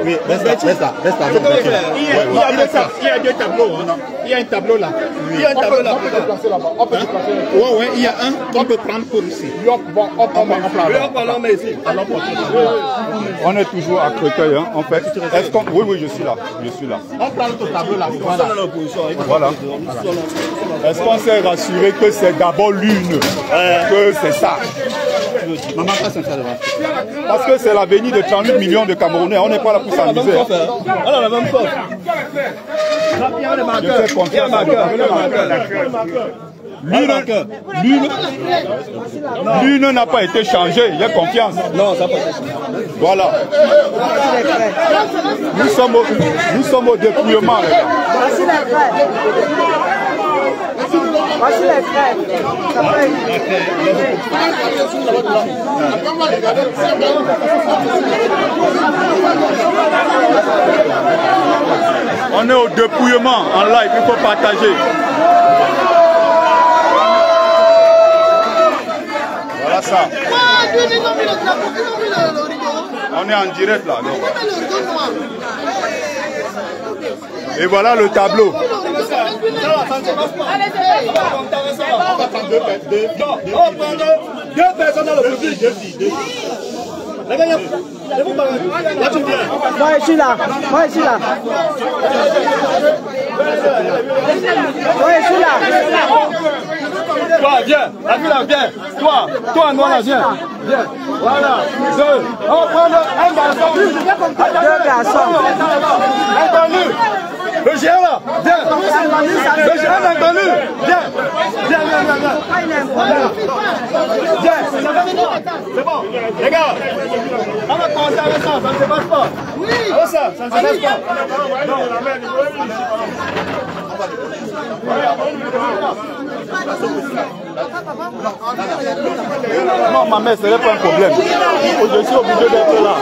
Oui, reste là. Il y a deux tableaux. Il y a un tableau là. Il y a un tableau là. Ouais, il y a un qu'on peut prendre pour ici. On est toujours à Créteil, hein, en fait. Oui, je suis là. On prend le tableau là. Voilà. Est-ce qu'on s'est rassuré que c'est d'abord l'une, que c'est ça? Parce que c'est l'avenir de 38 millions de Camerounais. On n'est pas là pour s'amuser. On a la même chose. Je fais confiance à l'une n'a pas été changée, il y a confiance. Non, ça n'a pas été changé. Voilà. Nous sommes au dépouillement. Voici les crêpes. On est au dépouillement en live, il faut partager. Voilà ça. On est en direct là. Donc. Et voilà le tableau. Deux personnes dans le public. Moi je suis là. Toi, viens. La fille là, viens. Toi, noir là, viens. Voilà. Deux. On va prendre un garçon. Deux garçons. Inconnu. Le géant là, viens. Le géant inconnu. Viens. C'est bon. Les gars, on va commencer avec ça, ça ne se passe pas. Oui. Avec ça, ça ne se passe pas. Non, ma mère, ce n'est pas un problème. Je suis obligé d'être là.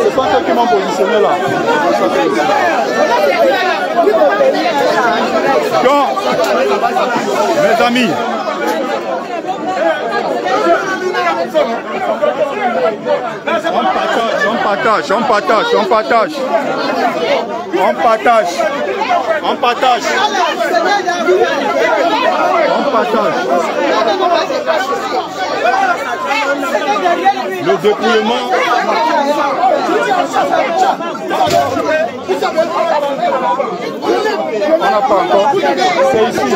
C'est pas ceux qui m'ont positionné là. Donc, mes amis, on partage. Le dépouillement. On n'a pas encore. C'est ici.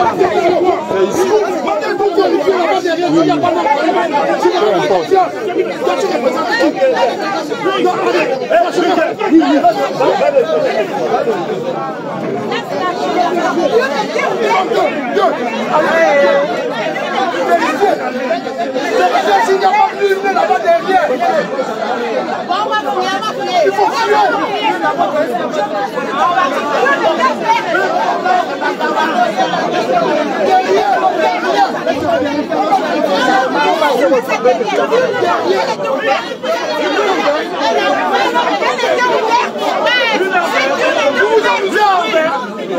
Oui. Peu importe. S'il n'y a pas plus de là-bas derrière. Il faut fuir.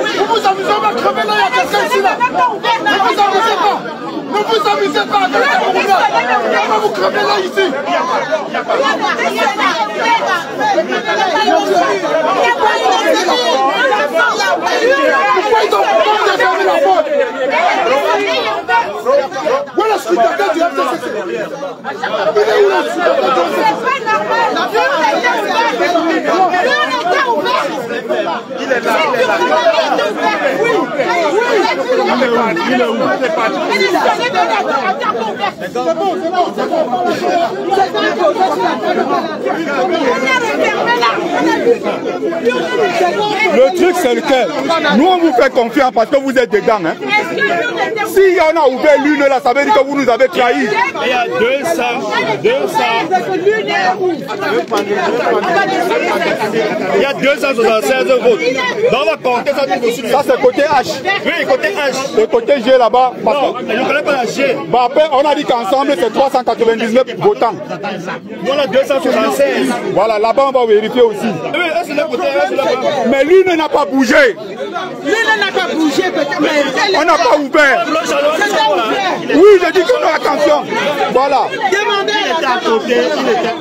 Vous vous amusez, on va crever là, il y a quelqu'un ici là. Ne vous amusez pas avec la Camerounais. On va vous crever là ici. Pourquoi ils ont fermé la porte? Voilà ce que tu as dit du FCCC. Il est où là? Il est là. Il est où? Le truc c'est lequel? Nous on vous fait confiance parce que vous êtes dedans. Hein? Si on a ouvert l'une là, ça veut dire que vous nous avez trahi. Il y a 200. Il y a 276 votes. Donc on va compter ça tout de suite. Ça c'est côté H. Oui, côté H. Et côté G là-bas. Non, je ne connais pas la G. Bah après, on a dit qu'ensemble c'est 399 votants. Nous on a 276. Voilà, là-bas on va vérifier aussi. Oui, c'est le côté H là-bas. Mais l'une n'a pas bougé. L'une n'a pas bougé peut-être, mais On n'a pas ouvert. Oui, je dis que non, attention. Voilà. demandez à la côté,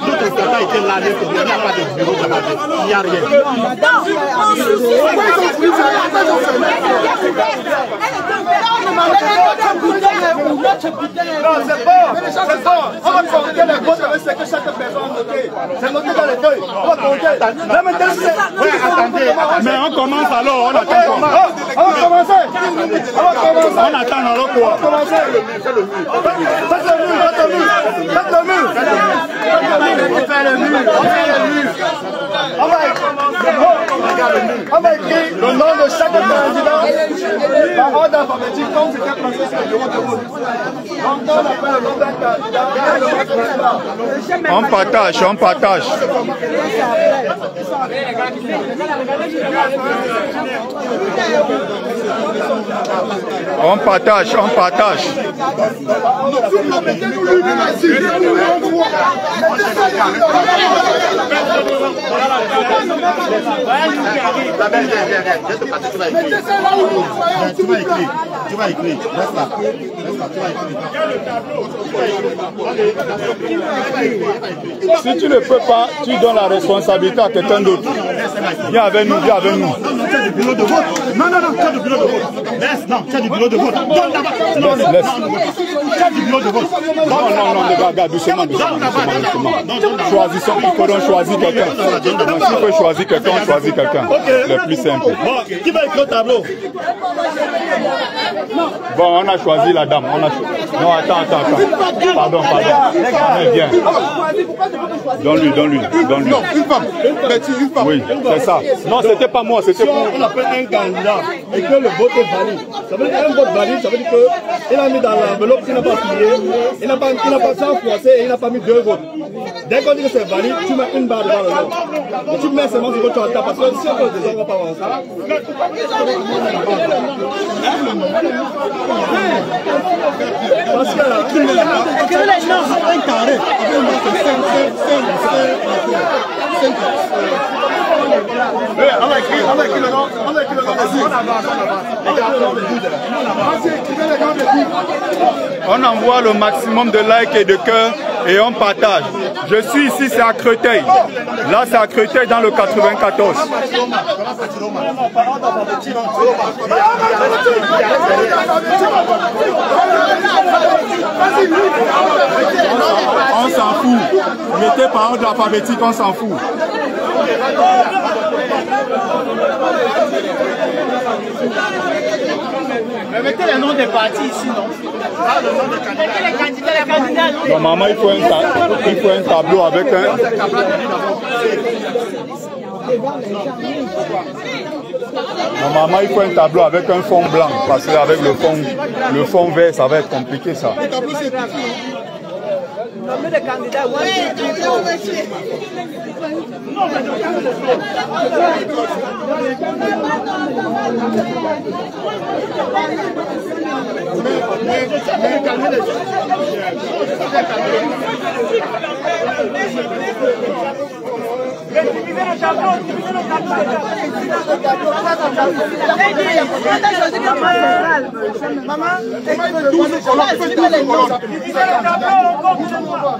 notre tata était là, il n'y a pas de bureau là-bas, il n'y a rien. Non, c'est bon. On va compter les votes avec ce que chaque personne a noté. C'est noté dans les feuilles. On va compter. Oui, attendez. Mais on commence alors, on attend. On va commencer. On attend alors quoi? On va commencer. Faites le mur. Faites le mur. On fait le mur. On va écrire le nom de chaque candidat par ordre alphabétique comme c'était placé sur le bureau de vote. On partage. Tu vas écrire. Laisse là. Si tu ne peux pas, tu donnes la responsabilité à quelqu'un d'autre. Viens avec nous. Non, tu as du bureau de vote. Non, tu as du bureau de vote. Laisse, non, tu as du bureau de vote. Donne là-bas. Laisse. Tu as du bureau de vote. Non, regarde, doucement. Choisissons, il faudra choisir quelqu'un. S'il faut choisir quelqu'un, on choisit quelqu'un. Le plus simple. Bon, qui va écrire au tableau? Bon, on a choisi la dame. Non, attends. Pardon. Mais viens. Donne-lui. Non, une femme. Oui, c'est ça. Non, c'était pas moi, c'était pour... On appelle un candidat et que le vote est valide. Ça veut dire un vote valide, ça veut dire qu'il a mis dans l'enveloppe qu'il n'a pas plié, il n'a pas sans froissé et il n'a pas mis 2 votes. Dès qu'on dit que c'est valide, tu mets une barre devant le vote. Et tu mets seulement ce que tu entends parce que si on peut déjà, on ne va pas avancer. Parce que là, un carré. on va écrire le nom. On envoie le maximum de likes et de cœurs et on partage. Je suis ici, c'est à Créteil. Là, c'est à Créteil dans le 94. On s'en fout. Mettez par ordre alphabétique, on s'en fout. Mais mettez les noms des partis ici, non? Mettez les candidats. Normalement, il faut un tableau avec un... Normalement, il faut un tableau avec un fond blanc, parce qu'avec le fond vert, ça va être compliqué, ça. Nommer des candidats,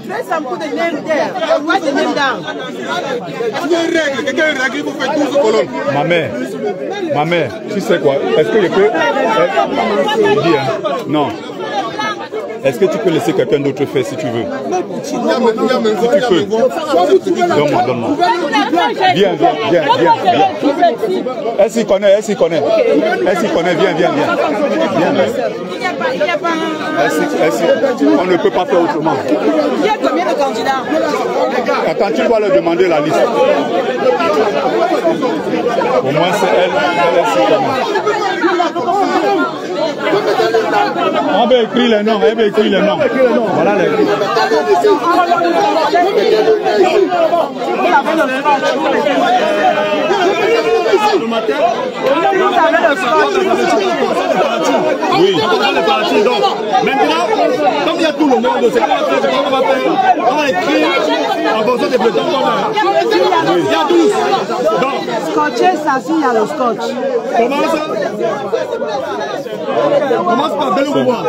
There's some put the name there. Write the name down. Ma mère, tu sais quoi? Est-ce que je peux... Non. Est-ce que tu peux laisser quelqu'un d'autre faire si tu veux? Si tu peux. Donne-moi. Viens. Elle s'y connaît. Viens. On ne peut pas faire autrement. Il y a combien de candidats? Attends, tu dois leur demander la liste. Au moins, c'est elle s'y connaît. On va écrire les noms, Voilà les noms. Oui. Donc, maintenant, comme il y a tout le monde, c'est pas on va faire. On va écrire en fonction des bulletins qu'on a. Il y a 12. Donc, Scotché, ça signe à le scotch. Commence par Belle au pouvoir.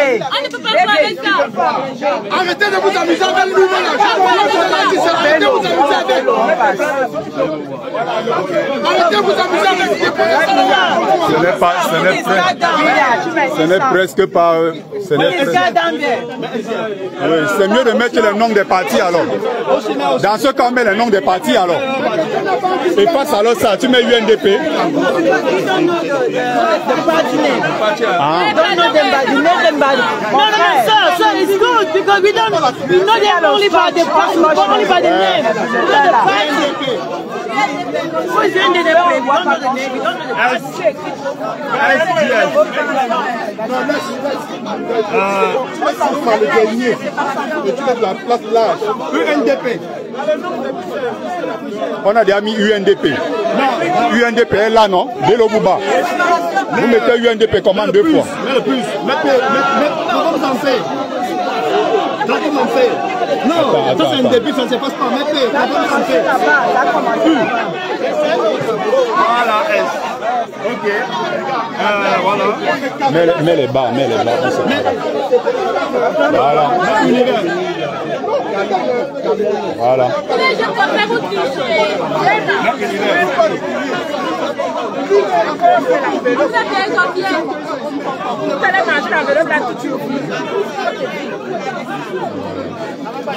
On ne peut pas parler ça. Arrêtez de vous amuser avec nous. Arrêtez de vous amuser avec nous. Arrêtez de vous amuser avec nous. Ce n'est presque pas... Oui, c'est mieux de mettre le nom des partis alors. Dans ce cas, on met le nom des partis alors. Et face alors ça, tu mets UNDP. No, sir, it's good because we don't know them only by the party, only by the name. Who is the name? We don't know the name. We don't know the UNDP. On a déjà mis UNDP. UNDP est là, non? Dès le Bouba. Vous mettez UNDP comment deux fois? Mais le plus. Comment vous en faites? Comment vous en faites? Non, ça c'est un début, ça ne se passe pas. Mettez, comment vous en faites? Voilà, S. Ok. Voilà. Mets les bas, mets les bas. Voilà. Voilà.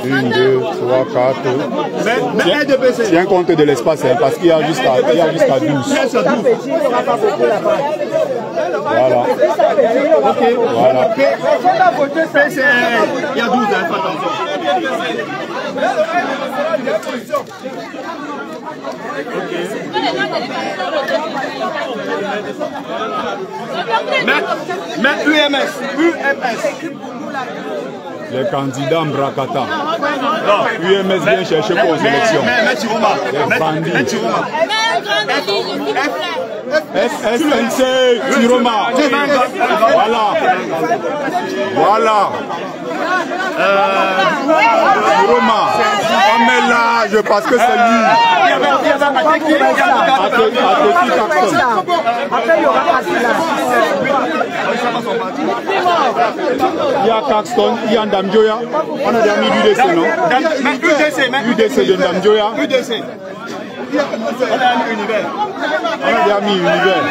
Une, deux, trois, quatre. Tiens compte de l'espace parce qu'il y a jusqu'à 12. Voilà. Ok. Voilà. Il y a 12, hein, fais attention. Mais UMS. Les candidats Mbrakata. UMS vient chercher pour aux élections. Les bandits. FSNC, Tiroma. Voilà. Voilà. Tiroma. On met là, je pense que c'est lui. Après, il y aura il y a Caxton, il y a Ndamjoya. On a déjà mis l'UDC, non? UDC de Ndamjoya. UDC. On a mis Univers. On a déjà mis Univers.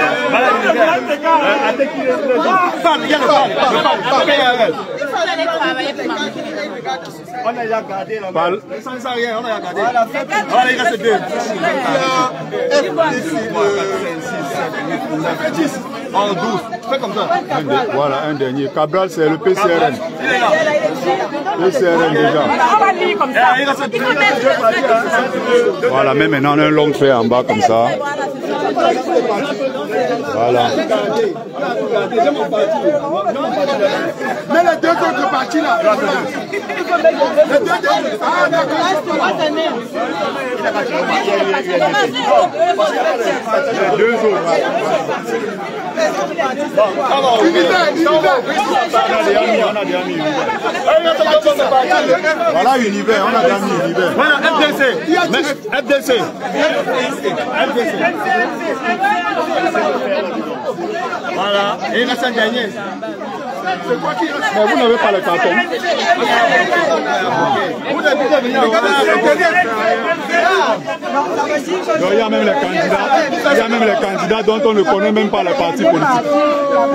On a déjà gardé là. Sans rien, on a déjà gardé. Voilà, il reste 2. En 12. Fais comme ça. Voilà, un dernier. Cabral, c'est le PCRN. PCRN déjà. Voilà, mais maintenant on a un long trait en bas comme ça. Voilà. Mais les deux autres parties là. Les deux autres. Voilà Univers, on a déjà mis Univers. Voilà FDC. FDC. Voilà, et il reste un dernier. Mais vous n'avez pas le carton. Donc, il y a même les candidats dont on ne connaît même pas les partis politiques.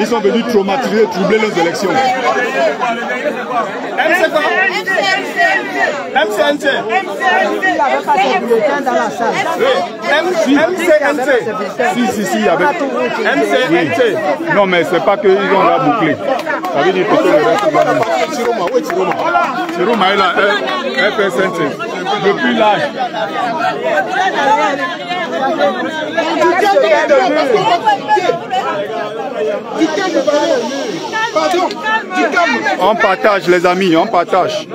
Ils sont venus traumatiser, troubler les élections. MCNC. Si, il y avait. MCNC. Non, mais c'est pas qu'ils ont la bouclé. Ça veut dire que le reste va même. Chiroma est là, FSNC. Depuis l'âge. On partage les amis, on partage.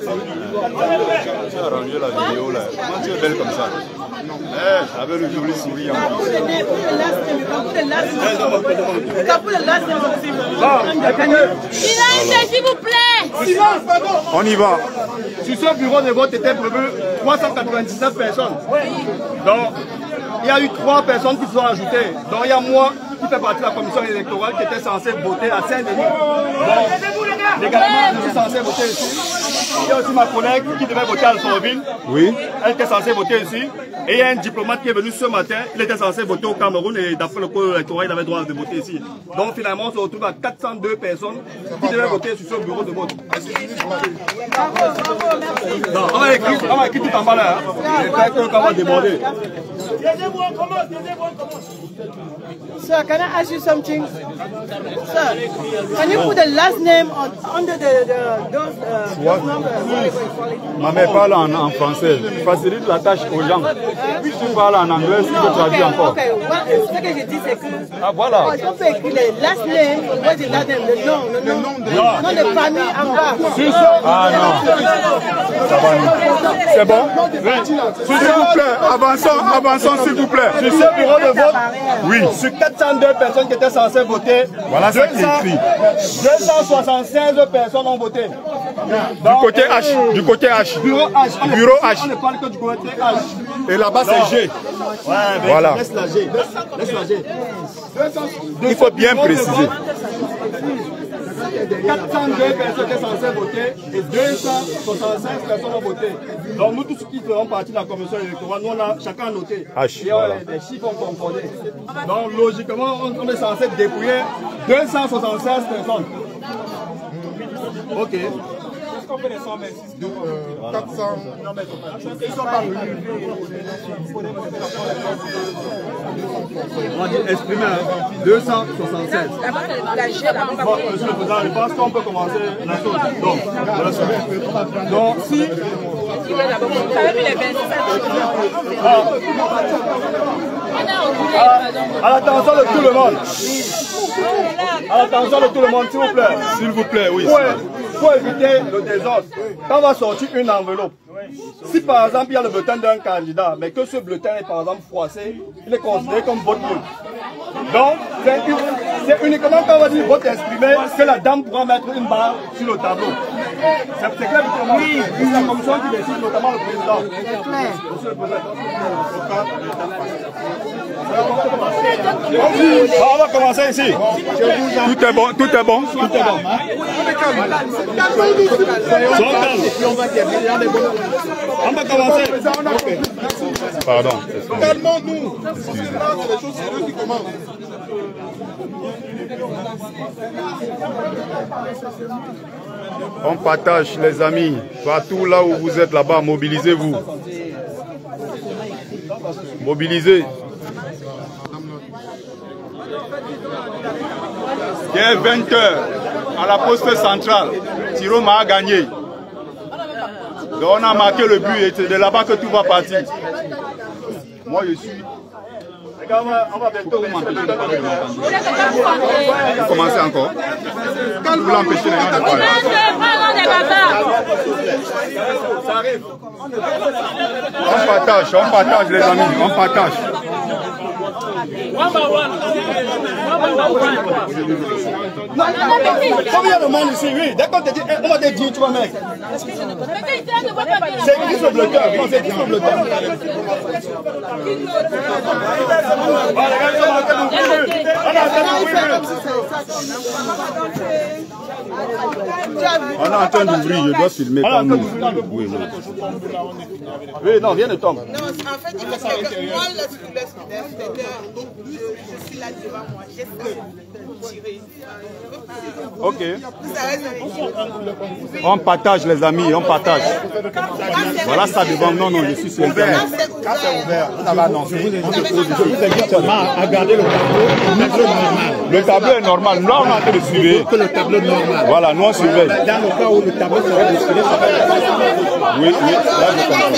Tu as arrangé la vidéo là. Comment tu es belle comme ça? Avec le joli sourire. S'il vous plaît. Silence, pardon. On y va. Sur ce bureau de vote était prévu 399 personnes. Donc, il y a eu 3 personnes qui se sont ajoutées. Donc, il y a moi qui fait partie de la commission électorale qui était censée voter à Saint-Denis. Donc, légalement, je suis censé voter ici. Il y a aussi ma collègue qui devait voter à Alfortville. Oui. Elle était censée voter ici. Et il y a un diplomate qui est venu ce matin. Il était censé voter au Cameroun et d'après le code électoral, il avait le droit de voter ici. Donc finalement, on se retrouve à 402 personnes qui devaient voter sur ce bureau de vote. Non, on va écrire tout en bas là. J'espère qu'on va demander. Sir, can I ask you something? Sir, can you put the last name under those numbers? Ma mère parle en français. Facilite la tâche aux gens. Tu parles en anglais, si tu traduis encore. Ok, ce que je dis c'est que... Ah voilà. On peut écrire le last name, what is that name? Le nom de famille en bas. Ah non. Ça va nous. C'est bon? S'il vous plaît, avançons s'il vous plaît. Sur ce bureau de vote, oui. Sur 402 personnes qui étaient censées voter, voilà ça qui est écrit. 276 personnes ont voté. Du côté H. Du côté H. Bureau H. Bureau H. On ne parle que du côté H. Et là-bas c'est G. Ouais, voilà. Laisse la G. Laisse la G. Il faut bien préciser. 402 personnes étaient censées voter et 276 personnes ont voté. Donc nous tous qui faisons partie de la commission électorale, nous on a chacun noté. H, et voilà. Les chiffres ont concordé. Donc logiquement, on est censé dépouiller 276 personnes. Ok. Est-ce qu'on fait les 100 mètres 400. Ils sont pas venus. On va dire exprimer 276. Bon, monsieur le président, je pense qu'on peut commencer la chose. Donc si... À l'attention de tout le monde. À l'attention de tout le monde, s'il vous plaît. S'il vous plaît, oui. Pour éviter le désordre, quand on va sortir une enveloppe, si par exemple il y a le bulletin d'un candidat, mais que ce bulletin est par exemple froissé, il est considéré comme vote nul. Donc, c'est uniquement quand on va dire vote exprimé que la dame pourra mettre une barre sur le tableau. C'est clair pour moi. Oui, c'est la commission qui décide, notamment le président. Monsieur le président. On va commencer ici. Tout est bon, tout est bon, tout est bon. On va commencer. Pardon. Calmons-nous. C'est les choses sérieuses qui commencent. On partage les amis. Partout là où vous êtes là-bas, mobilisez-vous. Mobilisez. Il est 20 h à la poste centrale. Tiroma a gagné. Donc on a marqué le but et c'est de là-bas que tout va partir. Moi je suis... On va bientôt commencer encore. Vous l'empêchez les gens de parler. On partage les amis, on partage. Combien de monde ici? Oui, dès qu'on te dit, on va te dire, tu vas mettre. C'est écrit sur le cœur. Non, c'est écrit sur le cœur. On est en train d'ouvrir, je dois filmer comme nous. Oui, oui. Oui, non, rien ne tombe. Non, en fait, parce que moi, là, je vous laisse donc je suis là devant moi. J'essaie de tirer. Ok. On partage les amis, on partage. Voilà ça devant. Non, non, je suis sur Internet. Quand c'est ouvert, ça va non. Je vous invite seulement à garder le tableau normal. Le tableau est normal. Là, on est en train de suivre. Que le tableau normal. Voilà, nous on surveille. Dans le cas où le tableau sera décidé, ça va être... Oui, oui, là je comprends.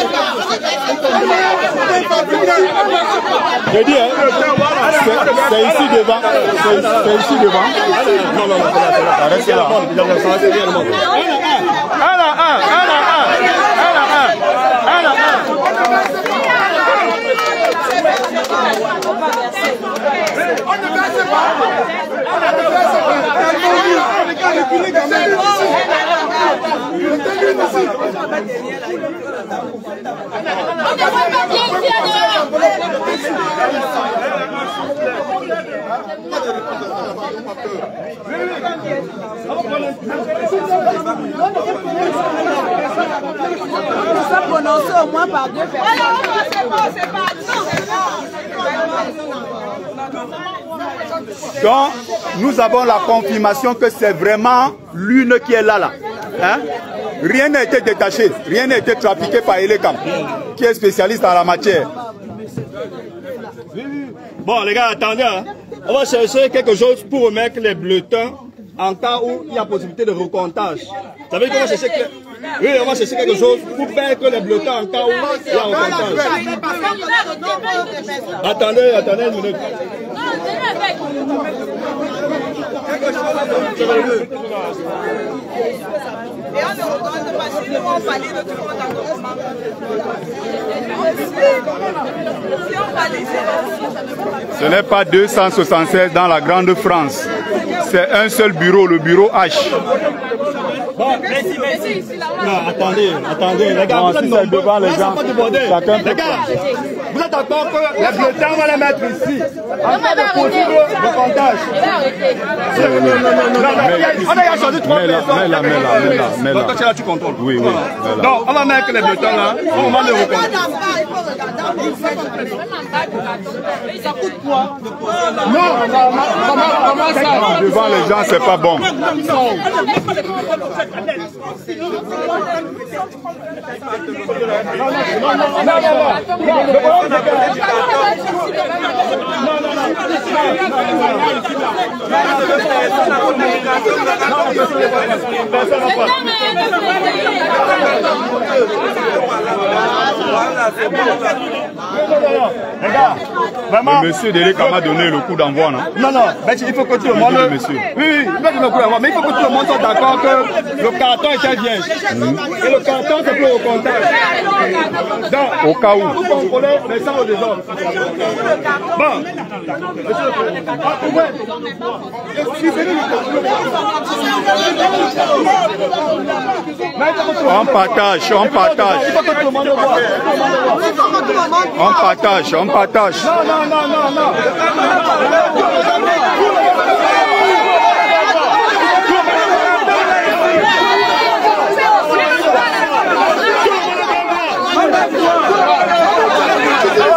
Je dis, hein, c'est ici devant. C'est ici devant. Non, non, non, ça reste là. Il y a le Ça prononcé au moins par deux personnes. Donc, nous avons la confirmation que c'est vraiment l'une qui est là. Hein? Rien n'a été détaché, rien n'a été trafiqué par Elekam, qui est spécialiste en la matière. Bon, les gars, attendez. Hein. On va chercher quelque chose pour remettre les bulletins en cas où il y a possibilité de recomptage. Ça veut dire qu'on va chercher oui, on va chercher quelque chose pour mettre les bulletins en cas où il y a recomptage. Attendez une minute. Et on ne regarde pas si on valide tout le monde dans le Ce n'est pas 276 dans la Grande France. C'est un seul bureau, le bureau H. Bon, non, attendez, les gars, vous êtes nombreux, devant les gens. Les gars, vous êtes d'accord que les bulletins, on va les mettre ici. En cas de possible recomptage. On a choisi 3 personnes. Mais là. Donc, là, tu contrôles. Oui. Donc, on va mettre les bulletins là, au moment de recomptage. Ça coûte quoi? Non, comment ça? Devant les gens, c'est pas bon. Le monsieur Deleka m'a donné le coup d'envoi, non? Non, mais il faut que tout le monde... Oui, il faut que le coup d'envoi, mais il faut que tout le monde soit d'accord que le carton était vierge. Et le carton, c'est pour au comptage. Donc, au cas où. Pour contrôler les sangs au désordre. Bon. On partage. Il faut que tout le monde voit. On partage. Non.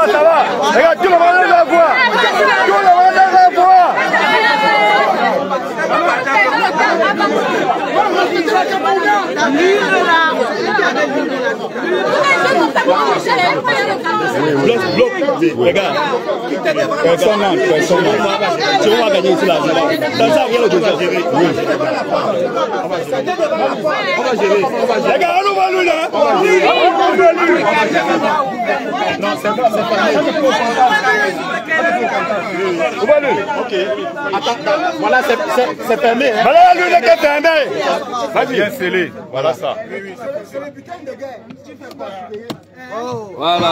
Ça va. Regarde, tout le monde la voit. Les gars, personne n'entre. Si on va gagner ici là, dans ça, rien de gérer. On va gérer. Les gars, on va lui là. Non, c'est pas. On va lui. Ok. Attends, voilà, c'est fermé. Voilà, lui, qui est fermé. Vas-y. Bien scellé. Voilà ça. C'est le butin de guerre. Voilà.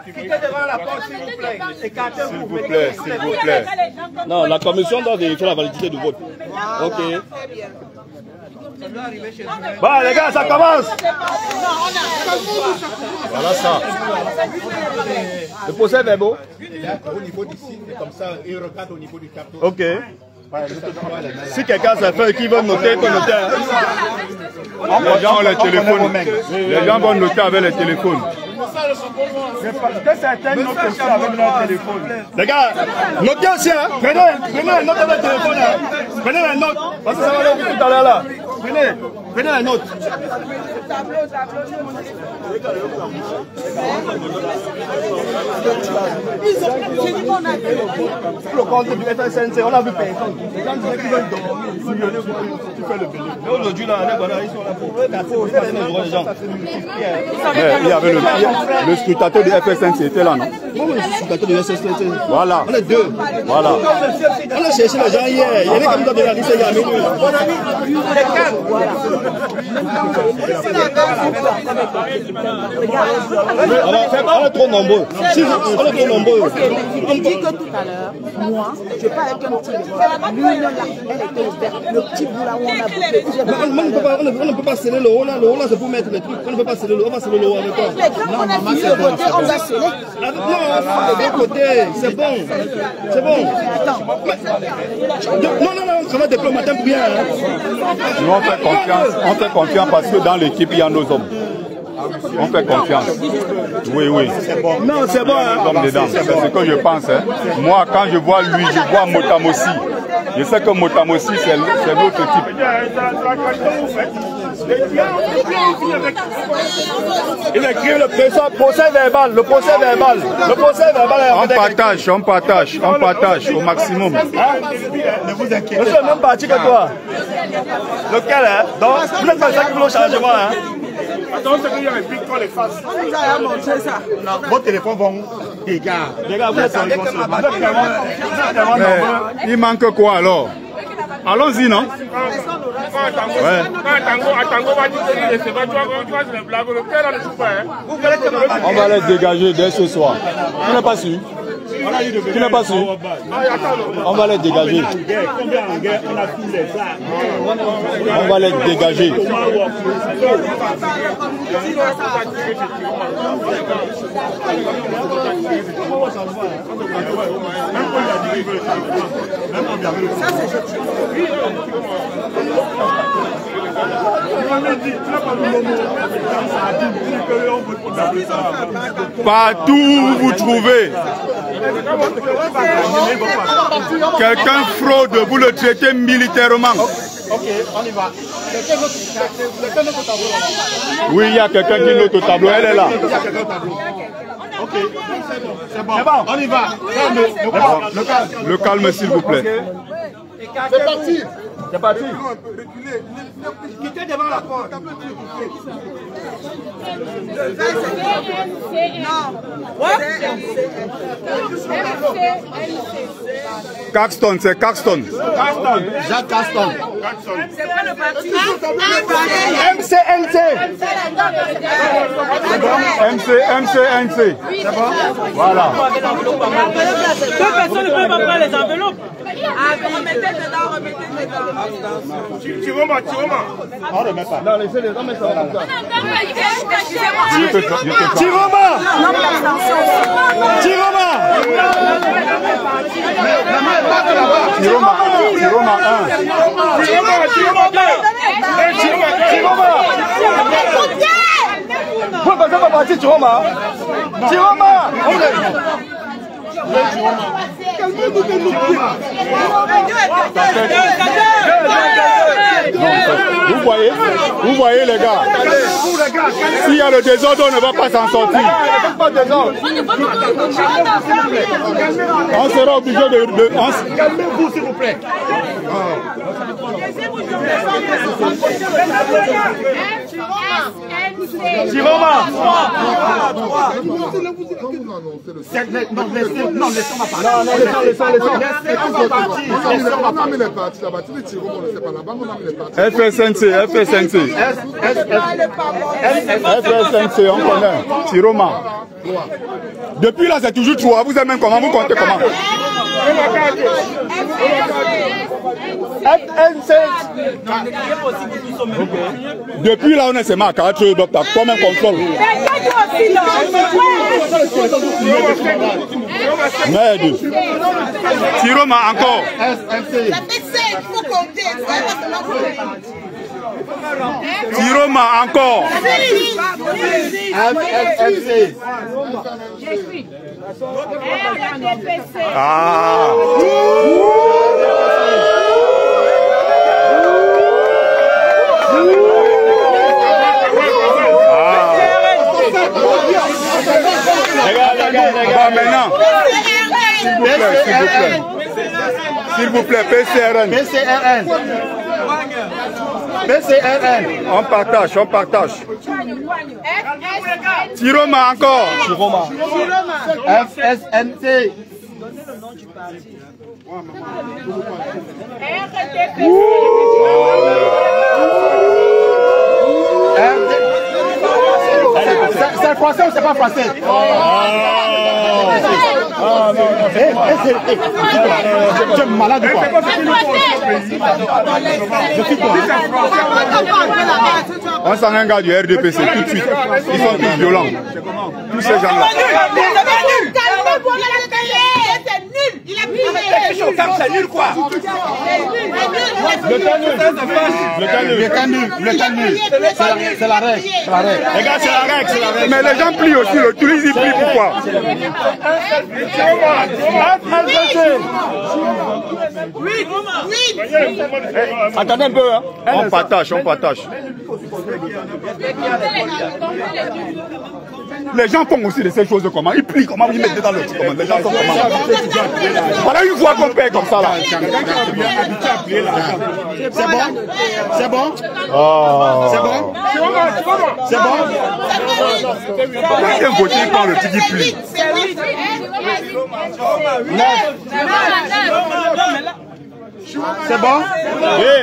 Quittez devant la porte, s'il vous plaît. S'il vous plaît. Non, la commission doit vérifier la validité du vote. Ok. Bon, les gars, ça commence. Voilà ça. Le procès verbal. Au niveau d'ici, comme ça, il regarde au niveau du carton. Ok. Si quelqu'un s'est fait qui veut noter, il peut noter. Les gens ont les téléphones. Les gens vont noter avec les téléphones. Que certains notent aussi avec leur téléphone. Les gars, notez aussi, hein. Prenez les notes avec le téléphone. Hein. Prenez les notes. Parce que ça va aller tout à l'heure là. Prenez les notes. Le compte du FSNC, on a vu personne. Les gens disaient qu'ils veulent dormir. Tu fais le bénéfice. Mais aujourd'hui, là, ils sont là pour faire les gens. Il y avait le scrutateur du FSNC était là, non? Le scrutateur du FSNC. Voilà. On est deux. Voilà. On a cherché les gens hier. Il y avait comme dans la liste, il y a minuit. On est trop nombreux. Si on est trop nombreux. Il dit que tout à l'heure, moi, je parle avec un petit bout. L'union là, elle était ouverte. Le petit bout là où on a voté. On ne peut pas sceller le haut là. Le haut là, c'est pour mettre les trucs. On ne peut pas sceller le haut. On va sceller le haut avec quoi? Mais quand on a fini de voter, on va sceller. Non, de deux côtés, c'est bon. C'est bon. Non, ça va diplomater pour rien. Nous, on fait confiance parce que dans l'équipe, il y a nos hommes. On fait confiance. Oui. Non, c'est bon. C'est ce que je pense. Hein. Moi, quand je vois lui, je vois Motamossi. Je sais que Motamossi, c'est notre type. Il a écrit le procès verbal. Le procès verbal. On partage au maximum. Ne vous inquiétez pas. Je suis le même parti que toi. Lequel, hein? Donc, vous n'êtes pas ça qui veut changer moi, hein? Attends, c'est qu'il y a un pic qu'on les fasse. On nous a montré ça. Vos téléphones vont. Les gars, vous êtes il manque quoi alors? Allons-y, non? On va les dégager dès ce soir. Tu n'es pas sûr? Tu n'es pas sûr? On va les dégager. On va les dégager. Partout où vous trouvez quelqu'un fraude, vous le traitez militairement. Ok, on y va. Oui, il y a quelqu'un qui note au tableau, elle est là. Ok, c'est bon, on y va. Le calme, s'il vous plaît. C'est parti. C'est parti. Quittez devant la porte. Caxton, c'est Caxton. Jacques Caxton. C'est quoi le parti? MCNC. C'est bon? Voilà. Deux personnes ne peuvent pas prendre les enveloppes. Remettez dedans. Tiroma. On remet pas. Non, laissez-les, on met ça comme ça. Tiroma 1. Vous passez pas partir, Tiroma. Vous voyez les gars, s'il y a le désordre, on ne va pas s'en sortir. On sera obligé de... Calmez-vous, s'il vous plaît. Non, laissons-moi parler. FSNC, on connaît. Tiroma. Depuis là, c'est toujours 3. Vous aimez comment? Vous comptez comment? Depuis là, on est seulement à 4 docteurs. Comme un contrôle. Merde. Tiroma encore. Tiroma encore. Ah. Bon, maintenant, s'il vous plaît, PCRN. On partage. Tiroma encore. FSNC. C'est français ou c'est pas français? Tu es malade ou quoi? Je suis quoi? On s'en un gars du RDPC tout de suite. Ils sont tous violents. Tous ces gens-là. Calmez-vous, c'est nul. Il a pris c'est nul quoi? Le temps nul. C'est la règle. Les gars, c'est la règle. Mais les gens plient aussi. Le touriste, ils plient pourquoi? Attendez un peu. Hein. On partage. Les gens font aussi de ces choses comment? Ils plient comment? Ils mettent dans le comment? Les gens font comment? Voilà une fois qu'on paye comme ça là. C'est bon? C'est bon? C'est bon? C'est bon? Quand il voté, il prend le petit plie. C'est bon? Oui.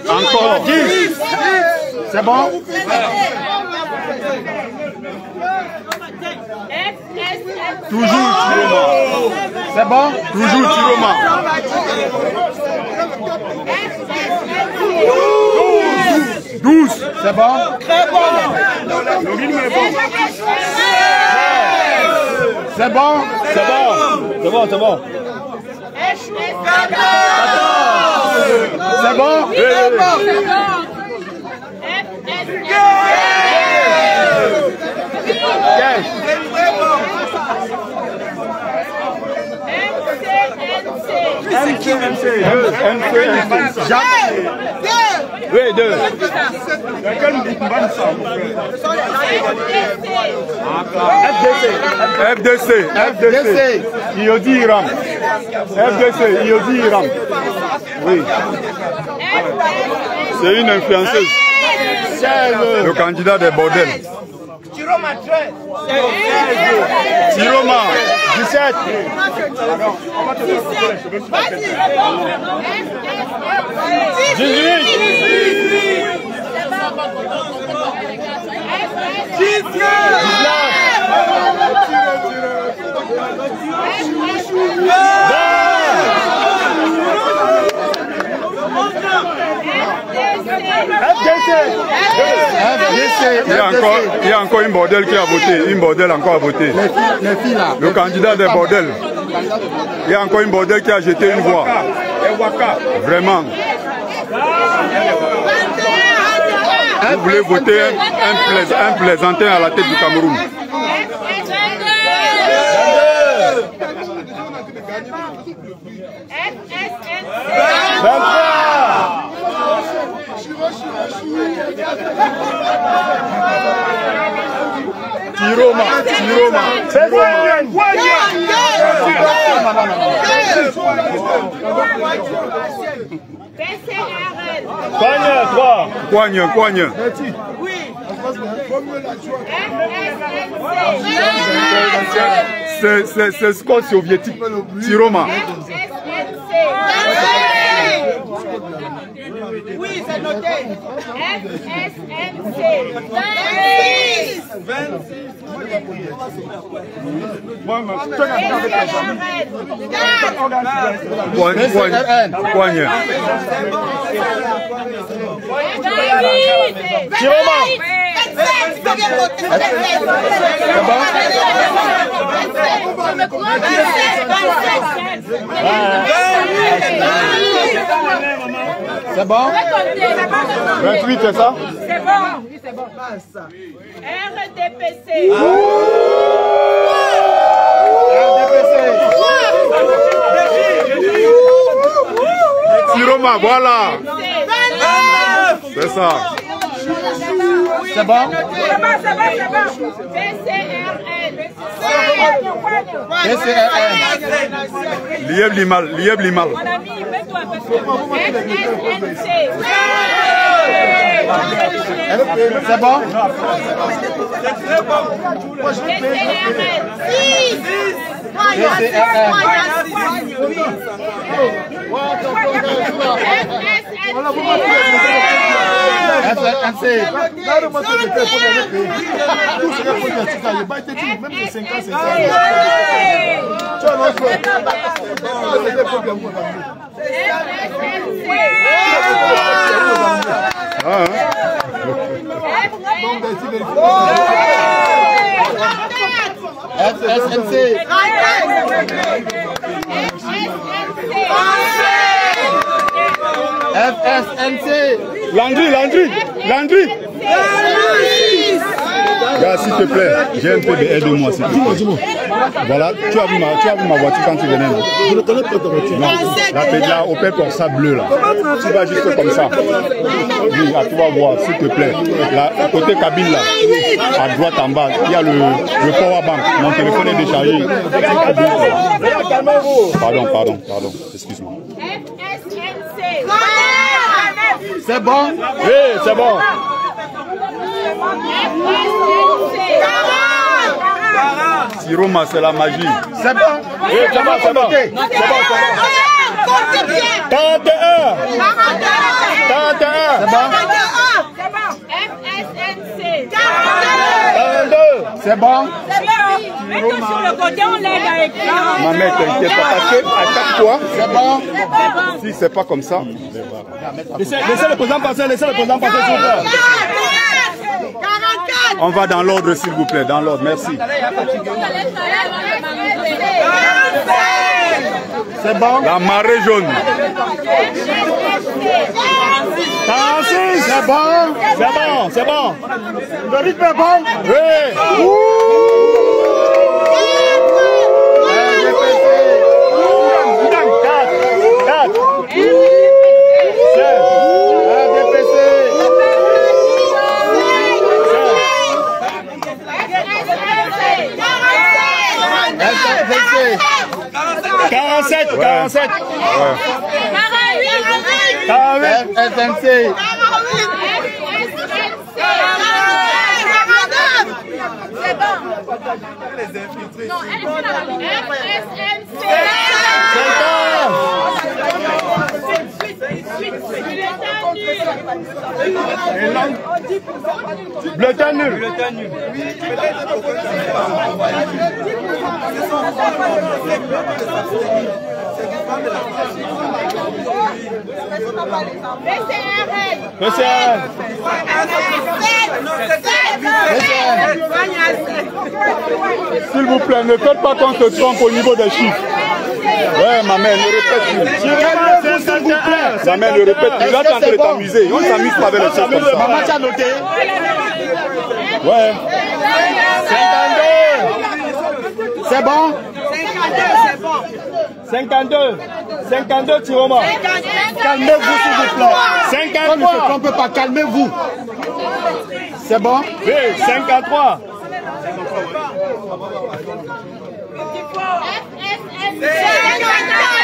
Encore 10. C'est bon? Toujours Tiroma. C'est bon? Toujours Tiroma. 12. C'est bon? Très bon. C'est bon? C'est bon. C'est bon? C'est bon? Oui, 2. FDC. Iodi Iram. FDC, Iodi Iram. Oui. C'est une influenceuse. Le candidat des bordels. Tiroma 13. Tiroma 17. Il y a encore une bordel qui a voté. Une bordel encore a voté. Les filles là. Le candidat des bordels. Il y a encore une bordel qui a jeté une voix. Vraiment. Vous voulez voter un plaisantin à la tête du Cameroun. Tiroma. Coigne. C'est score soviétique. Tiroma. Oui, c'est noté. FSNC. 26. Coigne. C'est bon? 28, c'est ça? C'est bon. Oui, c'est bon. RDPC. Tiroma, voilà. C'est ça. C'est bon? PCRN. Lieb Limal. C'est bon? Landry. Gars, s'il te plaît, j'ai un peu d'aide-moi. Voilà, tu as vu ma voiture quand tu venais. Je ne connais pas ta voiture. Non, la Pédia Opel Corsa bleu là. Tu vas juste comme ça. Oui, tu vas voir, s'il te plaît. Là, côté cabine là, à droite en bas, il y a le power bank. Mon téléphone est déchargé. Pardon, excuse-moi. C'est bon? Oui, c'est bon. Siroma, c'est la magie. C'est bon? Oui, c'est bon. 41. C'est bon? C'est bon? Mettons sur le côté, on l'aide à écrire. Ma mère, t'inquiète pas, parce que à chaque fois, c'est bon? Si c'est pas comme ça. Laissez le président passer, s'il vous plaît. On va dans l'ordre, s'il vous plaît, dans l'ordre, merci. C'est bon? La marée jaune. 46, c'est bon? C'est bon. Le rythme est bon? Oui. Quarante-sept. 48. SNC. C'est bon. Non, elle est là. Bulletin nul. S'il vous plaît, ne faites pas qu'on se trompe au niveau des chiffres. Ouais, ma mère, ne répète plus. Ma mère, ne répète plus. Là, tu es en train de t'amuser. On ne s'amuse pas avec les choses comme ça. Maman, tu as noté? Ouais. 52. C'est bon? 52, Tiroma. Calmez-vous, s'il vous plaît. 53. On ne se trompe pas, calmez-vous. C'est bon? Oui, 53.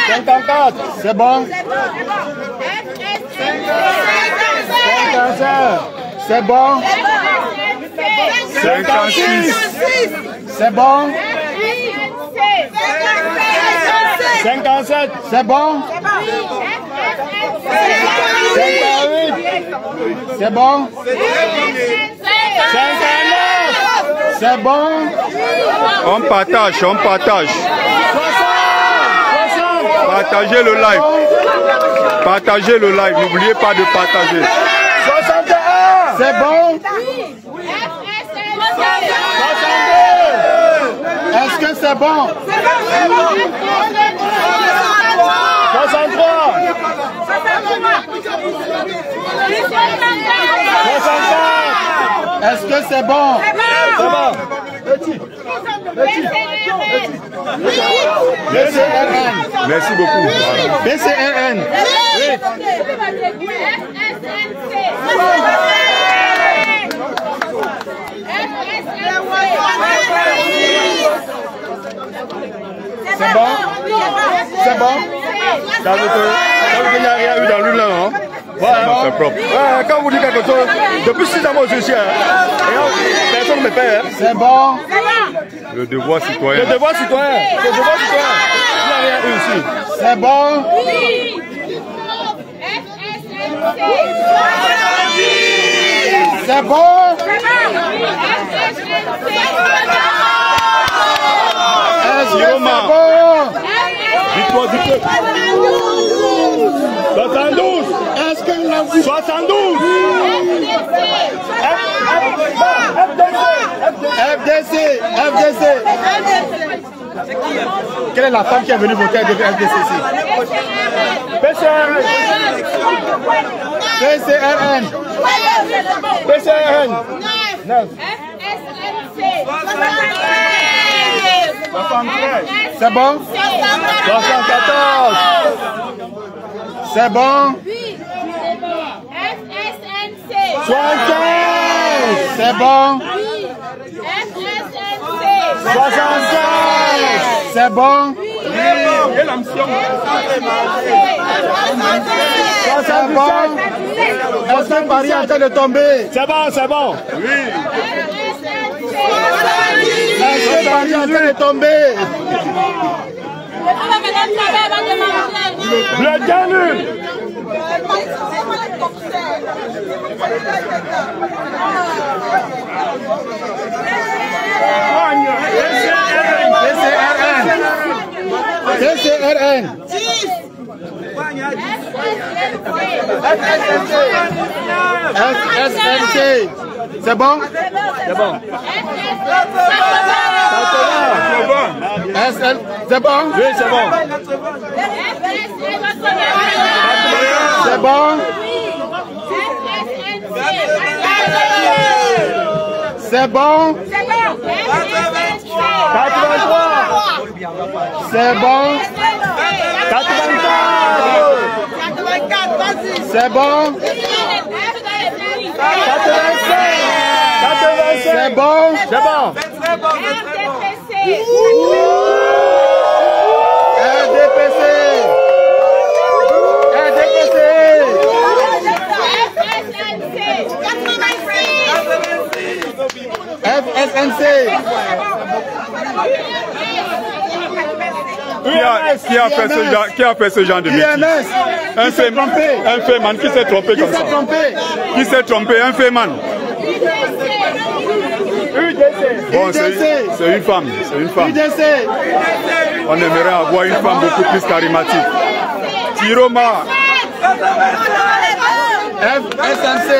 54. C'est bon? 55. C'est bon? 56. C'est bon? 57. C'est bon? 58. C'est bon? 59. C'est bon? On partage. 60. Partagez le live. Partagez le live. N'oubliez pas de partager. 61. C'est bon? 62. Est-ce que c'est bon? 63. 64. Est-ce que c'est bon? C'est bon. BCRN. Merci beaucoup. BCRN. C'est bon? C'est bon? Ça veut dire qu'il n'y a rien eu dans l'une là, non? Ouais, c'est propre. Quand vous dites quelque chose, depuis 6 ans, moi je suis. Et personne ne Pépé. C'est bon. Le devoir citoyen. Le devoir citoyen. Le devoir citoyen. Il n'y a rien eu ici. C'est bon. C'est bon. Siroma. Dites-moi, dites-moi. 72. Est-ce que la vous... 72. FDC. Quelle est la femme qui est venue voter avec FDC ici? PCRN. PCRN. 9. C'est bon? 74. C'est bon? 75. C'est bon? 76. C'est bon? C'est bon? Est-ce que Paris est en train de tomber? C'est bon, c'est bon. Oui. Est-ce que Paris est en train de tomber? Le Danube. TCRN. SNC. C'est bon? C'est bon. C'est bon? Oui, c'est bon. C'est bon? C'est bon? 83. C'est bon? 84. C'est bon? 85. C'est bon? C'est bon. RDPC. FSNC. Qui a fait ce genre de métier? Un féman qui s'est trompé comme ça. Qui s'est trompé? Un féman. Bon, c'est une femme. C'est une femme. On aimerait avoir une femme beaucoup plus charismatique. Siroma. FSNC.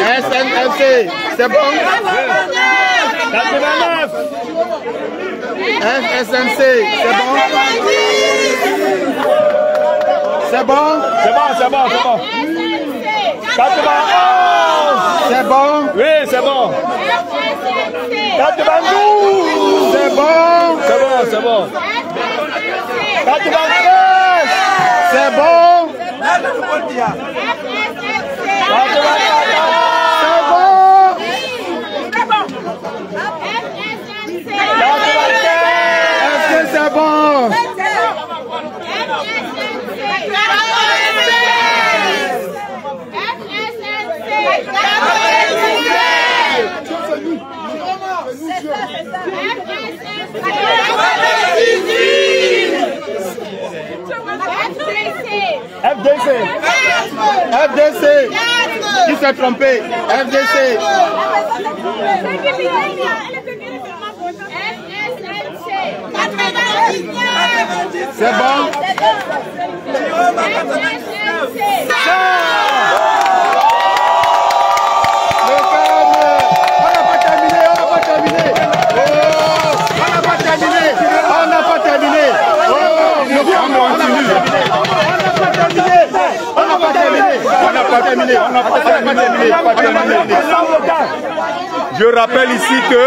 SNFC. C'est bon? 89. FSNC. C'est bon? C'est bon? C'est bon, c'est bon, c'est bon. 91. C'est bon? Oui, c'est bon. 92. C'est bon? C'est bon, c'est bon. 93. C'est bon? 94. Est-ce que c'est bon? FDC. FDC. Qui s'est trompé? FDC. C'est bon? Je rappelle ici que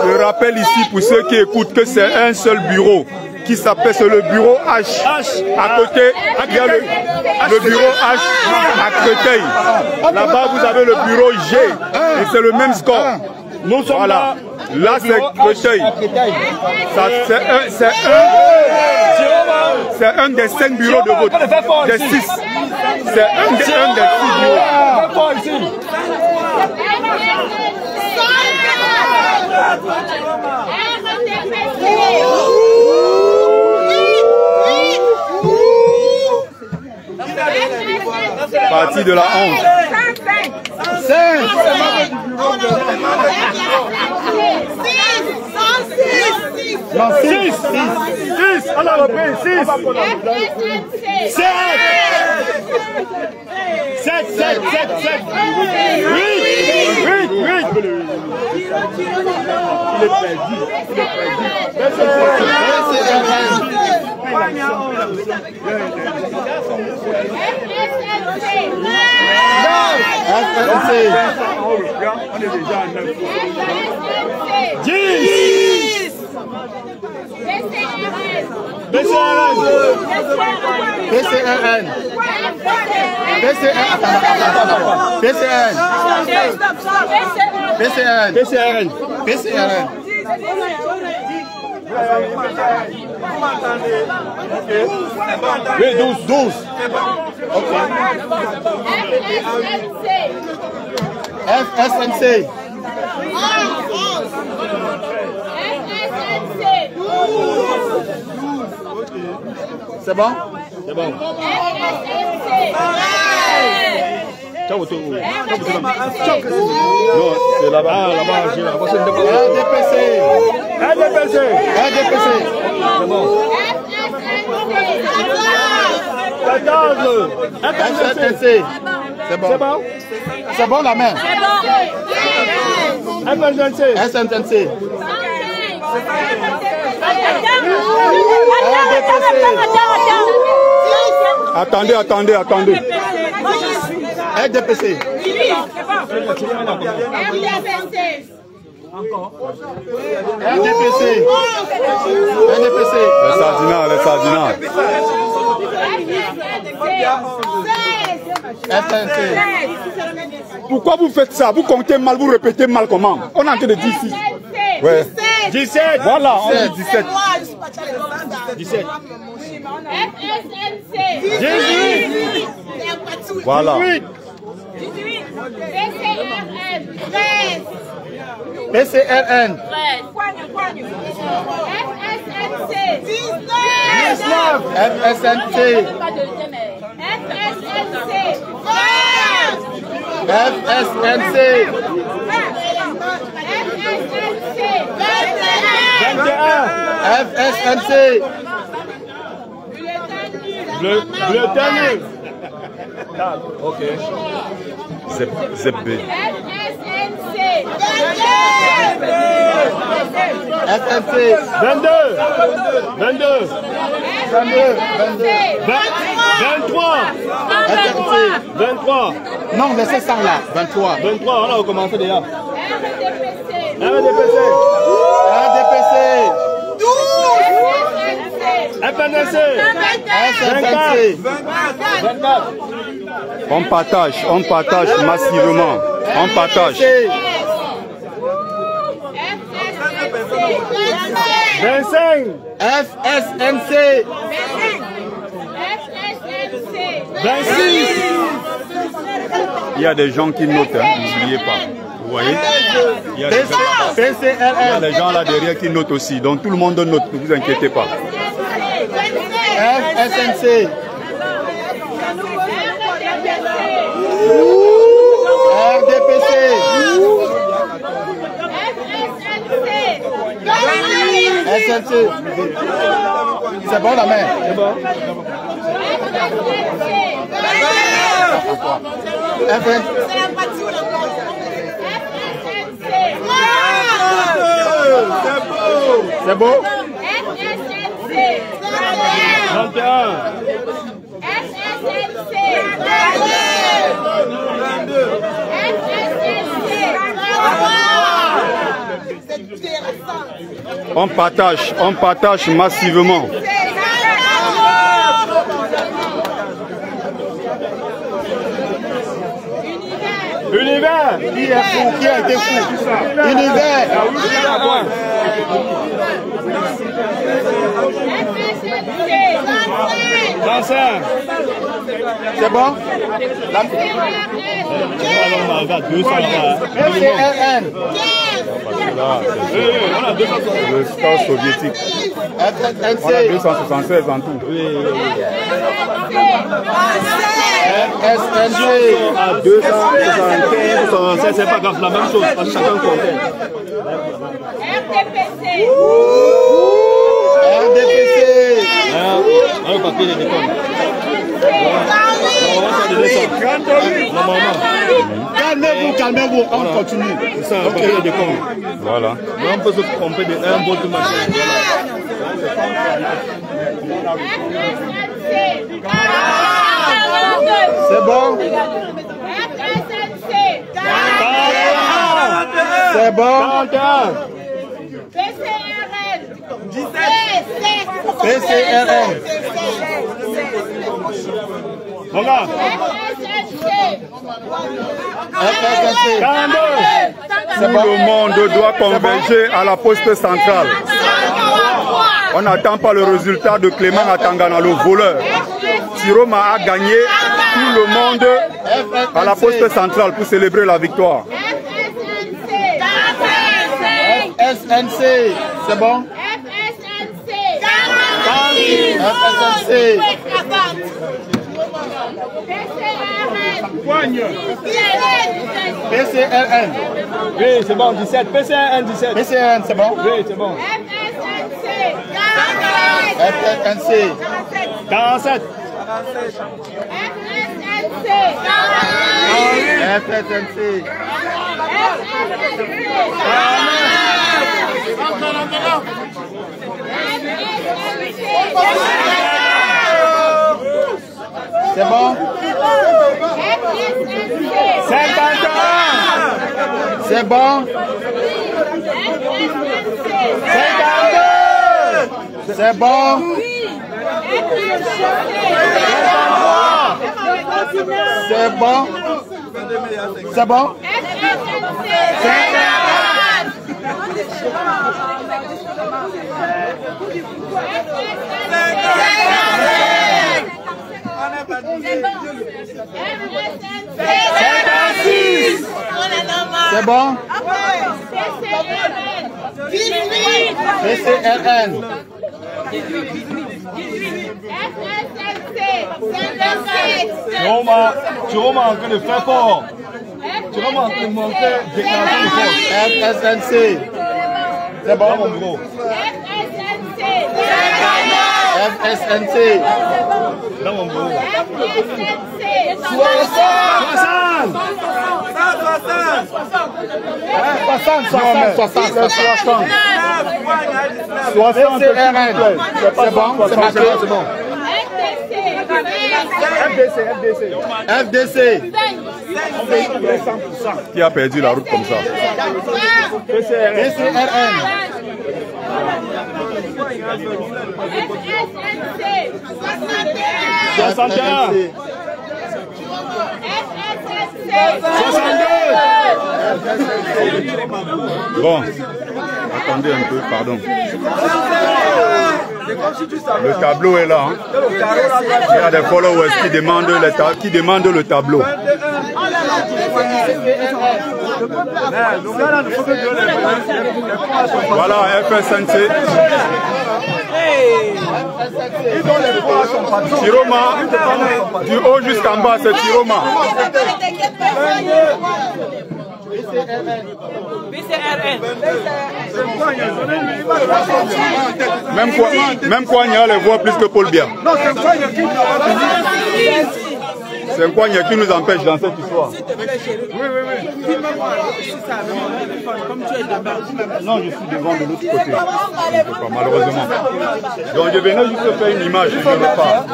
je rappelle ici pour ceux qui écoutent que c'est un seul bureau qui s'appelle le bureau H. À côté, il y a le bureau H à Créteil. Là-bas, vous avez le bureau G et c'est le même score. Nous sommes là. Là, c'est Créteil. C'est un. C'est un des 5 bureaux de vote. Des 6. C'est un des 6 bureaux. Parti de la 11. 5. Non, 6. On a repris 6. 7. 8. Il est perdu. On est déjà à 9. 10. PCRN. Oui, 12. Ok. FSNC. C'est bon? C'est bon. Non, c'est là-bas. Ah, là-bas, j'ai la prochaine RDPC. C'est bon. 14. FSNC. C'est bon. C'est bon la main. SNC. Attendez. RDPC. RDPC. Les sardinats. FNC. Pourquoi vous faites ça? Vous comptez mal, vous répétez mal comment? On est en train de dire ici. Ouais. 17. Voilà, on dit 17. 17. FSNC. 18. Voilà. 18. PCRN. 13. PCRN. 13. FSNC. 19. FSNC. FSNC. 21. FSNC. Bulletin nul. Ok. ZB. FNC. 22. 23. 23. Non, laissez ça là. 23, on a recommencé déjà. RDPC. 12. FNC. 24. On partage massivement. On partage. 25. FSNC. 26. Il y a des gens qui notent, n'oubliez pas. Vous voyez? Il y a des gens là derrière qui notent aussi. Donc tout le monde note, ne vous inquiétez pas. FSNC. RDPC. SNC. C'est bon la main? C'est bon. C'est beau. 21. On partage massivement. Univers. Qui est fou? Qui a été fou? Univers. C'est bon? Le score soviétique. On a 276 en tout. FSNC à 275, 276, c'est pas grave, la même chose, parce que chacun comptait. RDPC. Un papier de déconne. Calmez-vous, on continue. C'est un papier de déconne. Voilà. Mais on peut se tromper de un bout de machin. C'est bon? C'est bon? PCRN. Voilà. Tout le monde doit converger à la poste centrale. On n'attend pas le résultat de Clément Atangana, le voleur. Tiroma a gagné. Tout le monde à la poste centrale pour célébrer la victoire. FSNC, c'est bon? FSNC. PCRN. Oui, c'est bon, 17. PCRN 17. PCRN, c'est bon? Oui, c'est bon. FSNC. 47. FSNC. C'est bon? 51. C'est bon? 52. C'est bon? C'est bon? C'est bon? C'est bon? PCRN. Tu vas manquer de faire fort. Tu vas manquer de déclaration de force. FSNC. C'est bon, mon gros? FSNC. Dans mon gros. 60. C'est bon, c'est marqué. FDC. Qui a perdu la route comme ça? PCRN. 61. 62. Bon, attendez un peu, pardon. Le tableau est là. Hein. Il y a des followers qui demandent le tableau. Voilà, FSNC. Tiroma, du haut jusqu'en bas, c'est Tiroma. Même Kwanya les voit plus que Paul Biya. C'est Kwanya qui nous empêche dans cette histoire. Non, je suis devant de l'autre côté. Pas, malheureusement. Donc je venais juste faire une image, je ne veux pas.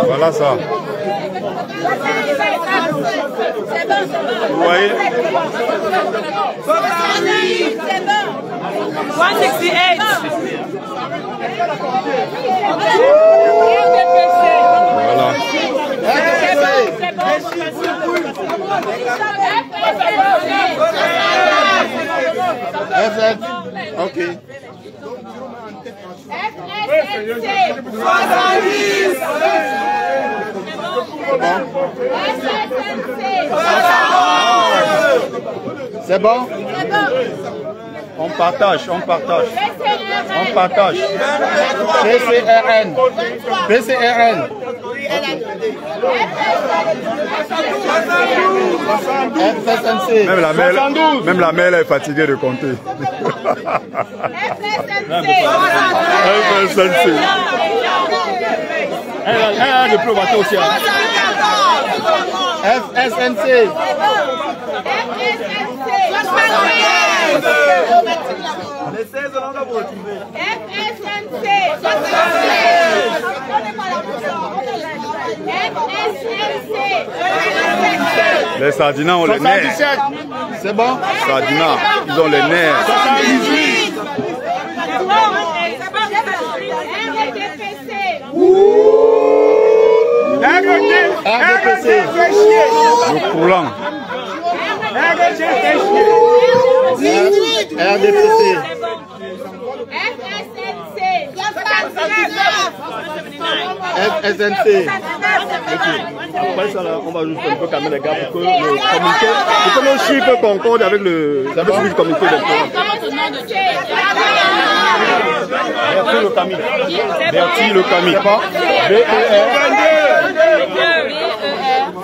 Voilà ça. Vous voyez? 168. Voilà. Ok. C'est bon? On partage, on partage. On partage. PCRN. PCRN. FSNC. Même la mère est fatiguée de compter. FSNC. Elle a le probateur aussi. FSNC. Les 16 ans, on va vous retrouver. Les Sardinats ont les nerfs. C'est bon? Sardinats, ils ont les nerfs. RDPC. Le coulant. RDPC. FSNC. Après ça, là, on va juste un peu calmer les gars pour que nos chiffres concordent avec le comité d'électoral. Bertie le Camille. Bertie le Camille.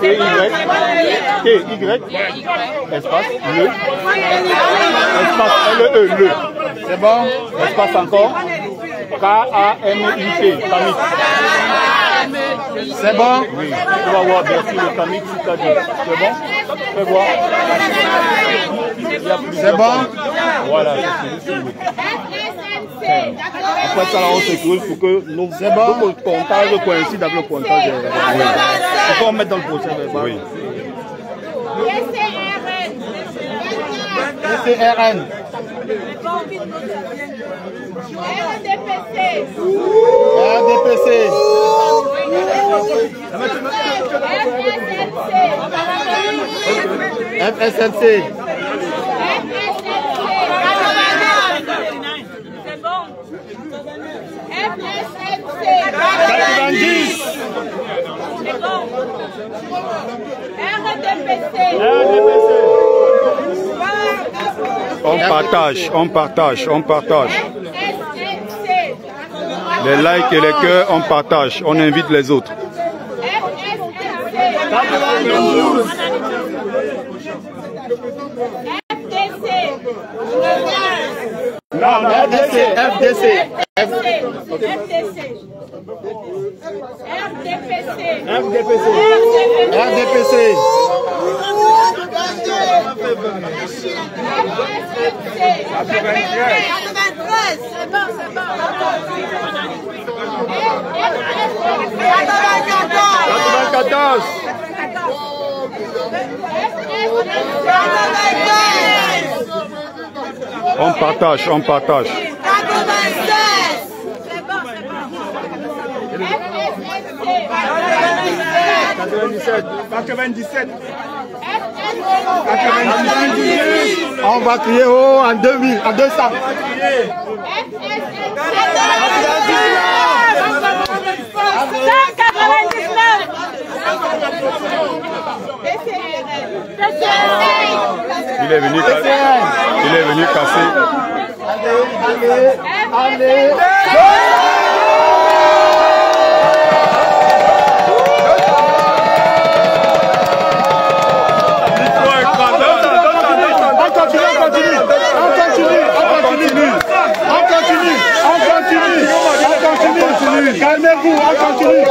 B-E-R-T-Y. Espace le. Espace L-E. Le. C'est bon? Espace encore. K-A-M-I-T. Camille. C'est bon? Oui. Tu vas voir Bertie le Camille, tu t'as dit. C'est bon? Fais voir. C'est bon? Voilà. Après ça, là, on se trouve pour que nos comptages coïncident avec le comptage. Il faut en mettre dans le procès verbal. Oui. PCRN. RDPC. FSNC. On partage, on partage, on partage. Les likes et les cœurs, on partage. On invite les autres. FDC. FDC. FDPC. RDPC. On partage, on partage. 97. On va crier haut en 2000, en 200. Il est venu casser. Allez. Calmez-vous, on continue.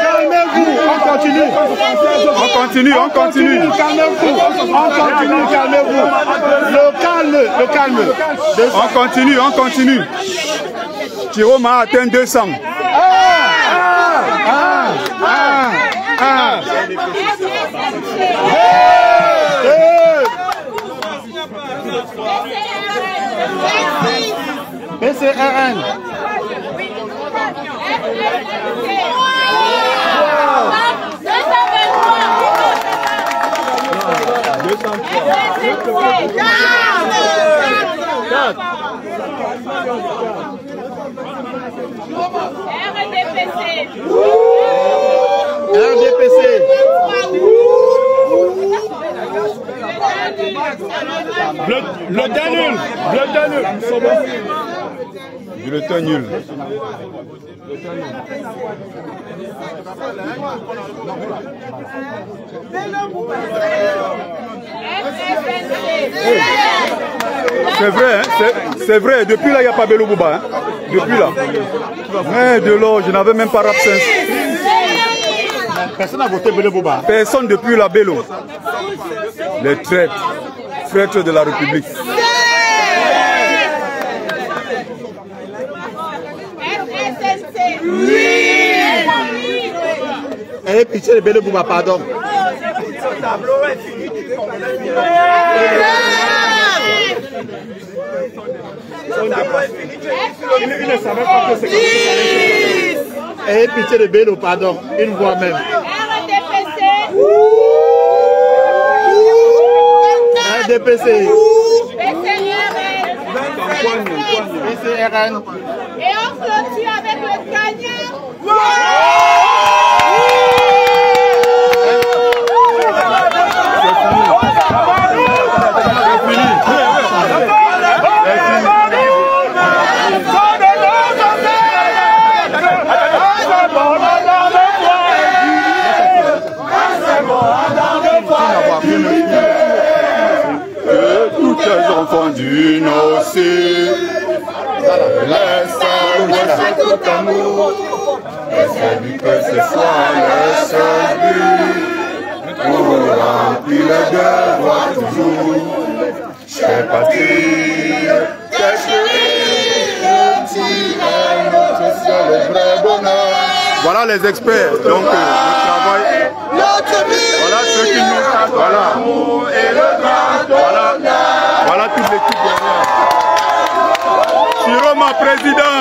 Calmez-vous, on continue. On continue, on continue. Calmez-vous, on continue, calmez-vous. Le calme. On continue, on continue. Tiroma a atteint 200. PCRN. RDPC. Bulletin nul. Bulletin nul. C'est vrai, hein? C'est vrai. Depuis là, il n'y a pas Bello Bouba. Hein? Depuis là. Mais de l'or, je n'avais même pas l'absence. Personne n'a voté Bello Bouba. Personne depuis la Bello. Les traîtres. Traîtres de la République. Eh, pitié de Bello Bouba, pardon. Eh, pitié de Bello, pardon. Une voix même. RDPC. PCRN. Et on clôture avec le gagnant. Les enfants du Nocé, laisse tout amour, laisse que ce soit le seul but, pour remplir le devoir toujours, chère patrie, c'est le vrai bonheur. Voilà les experts, donc le travail, voilà ceux qui nous, voilà, voilà toute l'équipe derrière. Siroma président,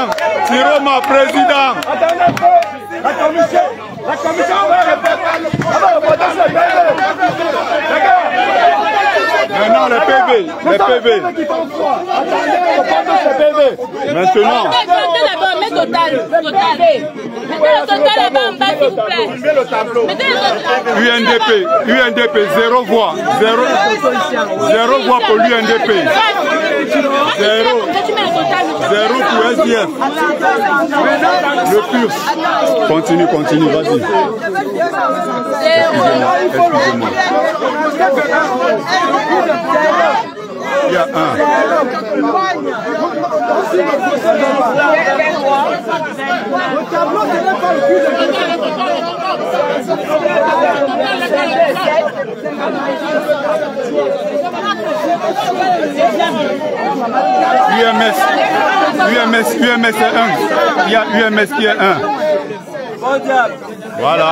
Siroma président. La commission va Maintenant les PV, les PV. Maintenant. Mettez là-bas, mets total. Mettez le total là-bas en bas, s'il vous plaît. Mettez le tableau. UNDP, 0 voix. 0 voix pour l'UNDP. 0 pour SDF. Le PUR. Continue, vas-y. Excusez-moi. Il y a un. UMS est 1. Il y a UMS qui est 1. Voilà.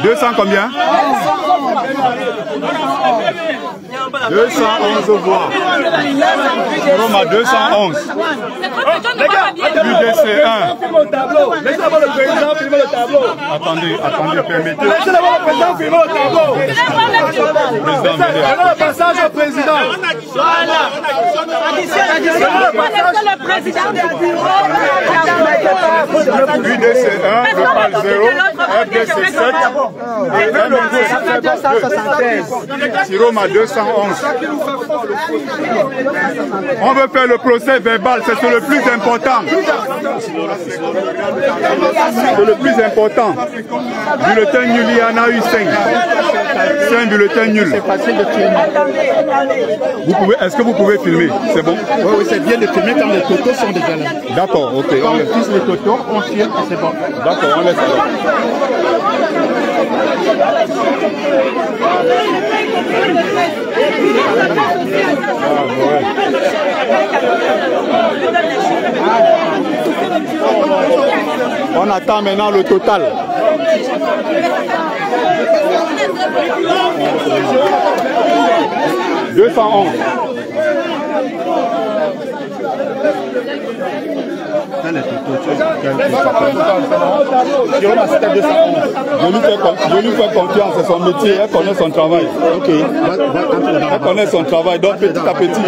200 combien? 211 voix. Roma 211. UDC 1. Laissez d'abord le président filmer le tableau. Attendez, permettez. Laissez d'abord le président filmer le tableau. Président, le passage au président. Voilà. Le président du bureau. UDC 1, le PAL 0, FDC 7, Siroma 211. On veut faire le procès verbal, c'est le plus important. C'est le plus important. Bulletin nul, il y en a eu 5. 5 bulletins nuls. C'est facile de filmer. Est-ce que vous pouvez filmer? C'est bon? Oui, c'est bien de filmer quand les totaux sont déjà là. D'accord, ok. Quand on fixe les totaux, on filme et c'est bon. D'accord, on laisse ça. On attend maintenant le total. « 211. Quand les je lui fais confiance, c'est son métier, elle connaît son travail. Ok. Elle connaît son travail, donc petit à petit.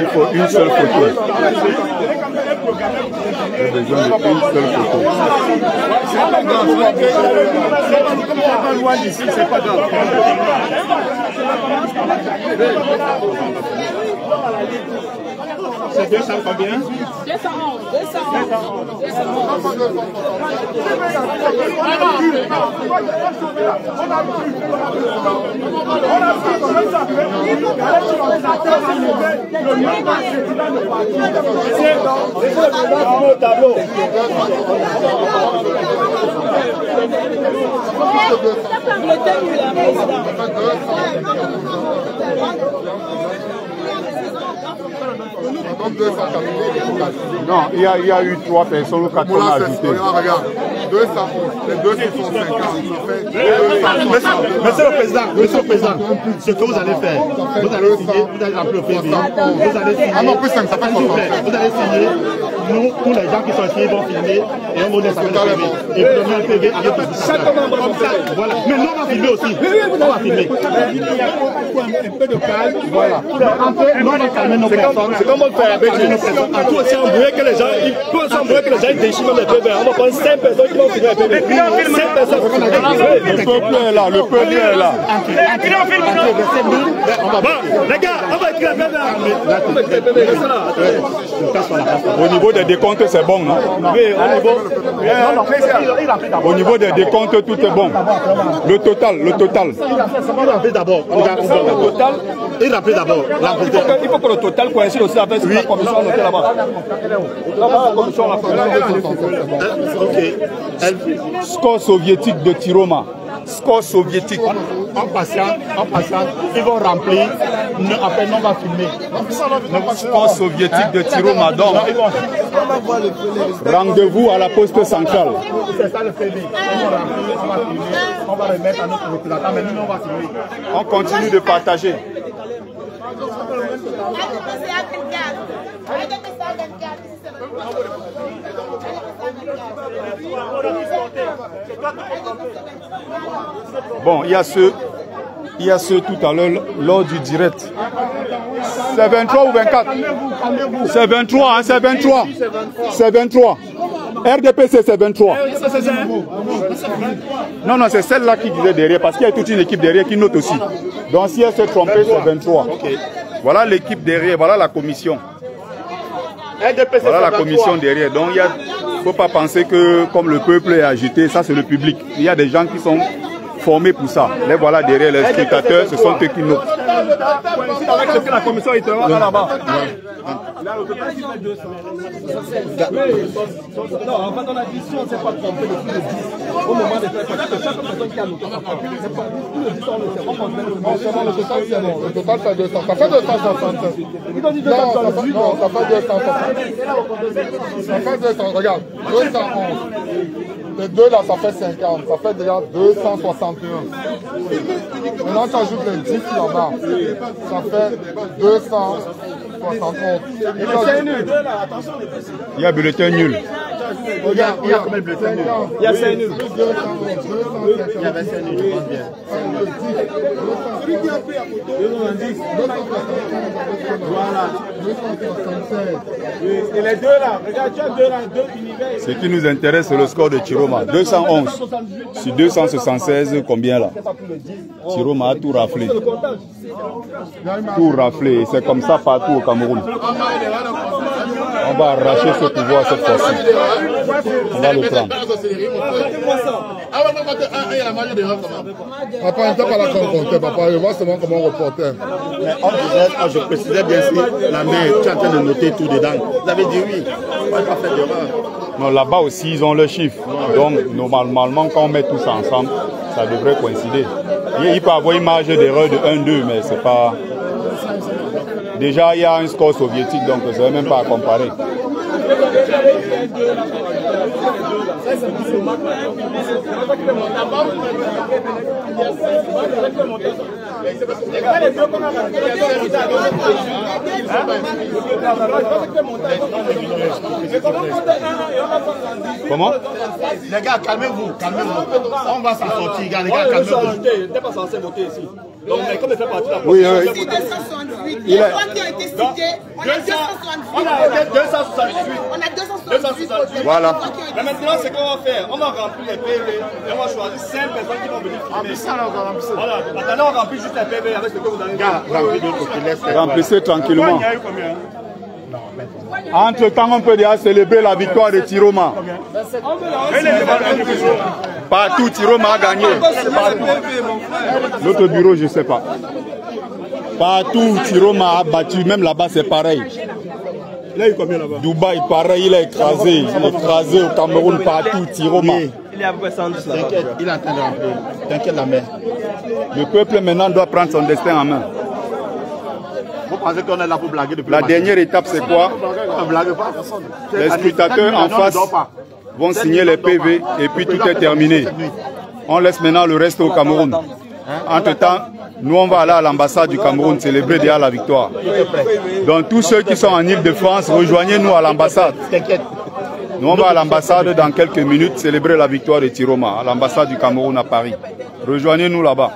Il faut une seule photo. J'ai besoin d'une seule photo. Pas loin d'ici, c'est pas grave. C'est 200 combien? 211. Non, il y a eu 3 personnes ou 4 personnes ajoutées. Regarde, 211, les deux sont 50. Monsieur le Président, ce que vous allez faire, vous allez signer, vous allez appeler au PV, vous allez signer, ah non, plus 5, ça fait 60. vous allez signer, nous, tous les gens qui sont ici vont filmer et on va donner ça avec le PV. Et vous donnez un PV avec tout ça. Voilà. Mais nous, on va filmer aussi. On va filmer. Il y a un peu de calme. Voilà. Nous, on va calmer nos personnes. C'est comme on le fait avec nos personnes. Tout aussi embrouillé que les gens, déchirent même les PV. On va prendre 5 personnes qui vont filmer les PV. 5 personnes. Le peuple est là, le peuple est là. Les gars, on va écrire le PV. Au niveau des décomptes, c'est bon, non? Oui, au niveau des décomptes, tout est bon. Le total. Il remplit d'abord. Il remplit d'abord. Il faut que le total coïncide aussi avec la commission notée là-bas. La commission là. Ok. Score soviétique de Tiroma. Score soviétique. En passant, ils vont remplir. Après, nous, on va filmer. Score soviétique de Tiroma. Donc, rendez-vous à la poste centrale. C'est ça le PV. On va remettre à notre représentant, mais nous, on va filmer. On continue de partager. Bon, il y a ceux tout à l'heure lors du direct. C'est 23 ou 24? C'est 23, hein, c'est 23. C'est 23. RDPC, c'est 23. Non, c'est celle-là qui disait derrière, parce qu'il y a toute une équipe derrière qui note aussi. Donc si elle s'est trompée, c'est 23. Voilà l'équipe derrière, voilà la commission. Voilà la commission derrière. Donc il ne faut pas penser que comme le peuple est agité, ça c'est le public. Il y a des gens qui sont formés pour ça. Les voilà derrière, les spectateurs, ce sont eux qui notent. Avec ce que la commission est là-bas. Là, le total, il fait 200. Non, en fait, on a dit si on ne s'est pas trompé le plus de 10 au moment de faire chaque personne qui a noté. C'est pas tout le 10, on le sait. Le total, c'est bon. Le total, c'est 200. Ça fait 260. Ils ont dit 268. Non, ça fait 260. Ça fait 200. Regarde, 211. Les deux là, ça fait 50. Ça fait déjà 261. Maintenant, tu ajoutes les 10 là-bas. Ça fait 271. Il y a bulletin nul. Regarde, il y a combien de bulletins nuls? Il y a 5 nuls. Il y avait 5 nuls, je pense bien. Voilà. Et les deux là, regarde, tu as deux là, deux univers. Ce qui nous intéresse, c'est le score de Tiroma. 211 sur 276, combien là? Tiroma a tout raflé. Tout raflé. C'est comme ça partout au Cameroun. On va arracher ce pouvoir cette fois-ci. On va le prendre. Papa, on ne t'a pas la compter, papa. Je vois seulement comment reporter. Mais on disait, je précisais bien si la main, tu es en train de noter tout dedans. Vous avez dit oui. On va pas faire d'erreur. Non, là-bas aussi, ils ont le chiffre. Donc, normalement, quand on met tout ça ensemble, ça devrait coïncider. Il peut y avoir une marge d'erreur de 1-2, mais c'est pas... Déjà, il y a un score soviétique, donc je ne sais même pas à comparer. Comment? Les gars, calmez-vous, calmez-vous. On va s'en sortir, les gars, calmez-vous. Il n'était pas censé voter ici. Donc, mais comme il fait partie de la Oui, C'est 268. Il y a 3 qui ont été cités. On a 268. On a 268. On a 268. Voilà. Mais maintenant, ce qu'on va faire, on va remplir les PV et on va choisir 5 personnes qui vont venir filmer. Voilà. Maintenant, on remplit juste les PV avec ce que vous avez dit. Gars, remplis de l'autre côté, laisse. Remplissez tranquillement. Il y a eu combien? Entre-temps, on peut déjà célébrer la victoire de Tiroma. Partout, Tiroma a gagné. L'autre bureau, je ne sais pas. Partout, Tiroma a battu. Même là-bas, c'est pareil. Il a eu combien là-bas? Dubaï, pareil, il a écrasé. Il a écrasé au Cameroun, partout, Tiroma. Il est à peu près 110 là-bas. T'inquiète, il est en train de remplir. T'inquiète la mère. Le peuple maintenant doit prendre son destin en main. Vous pensez qu'on est là pour blaguer depuis La dernière étape, c'est quoi? On ne blague pas. Les scrutateurs en face vont signer les PV et puis tout est terminé. On laisse maintenant le reste au Cameroun. Entre-temps, nous on va aller à l'ambassade du Cameroun célébrer déjà la victoire. Donc tous ceux qui sont en Île-de-France, rejoignez-nous à l'ambassade. Nous on va à l'ambassade dans quelques minutes célébrer la victoire de Tiroma, à l'ambassade du Cameroun à Paris. Rejoignez-nous là-bas.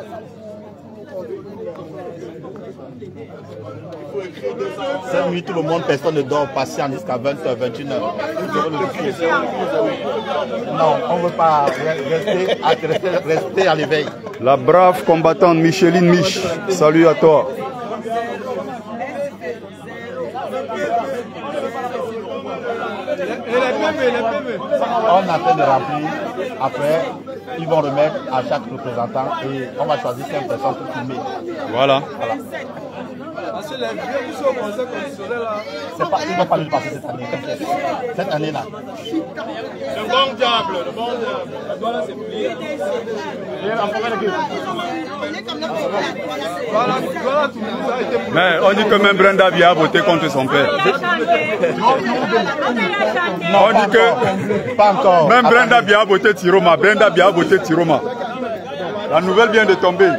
Cette nuit, tout le monde, personne ne dort, patient jusqu'à 20h, 21h. Non, on ne veut pas rester à l'éveil. La brave combattante Micheline Mich, salut à toi. On a fait de remplir. Après, ils vont remettre à chaque représentant et on va choisir 5 personnes pour filmer. Voilà. Parce que les vieux qui sont au conseil constitutionnel là. C'est pas, ils ne vont pas le passer cette année. Cette année-là. Le bon diable, le bon diable. La douane c'est plié. Voilà, tout ça a été pour. Mais on dit que même Brenda vient à voter contre son père. On dit que pas encore. même Brenda vient à voter Tiroma. Brenda vient à voter Tiroma. La nouvelle vient de tomber.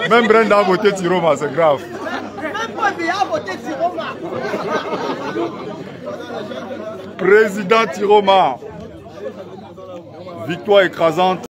Même Brenda a voté Tiroma, c'est grave. Même pas bien voté Tiroma. Président Tiroma. Victoire écrasante.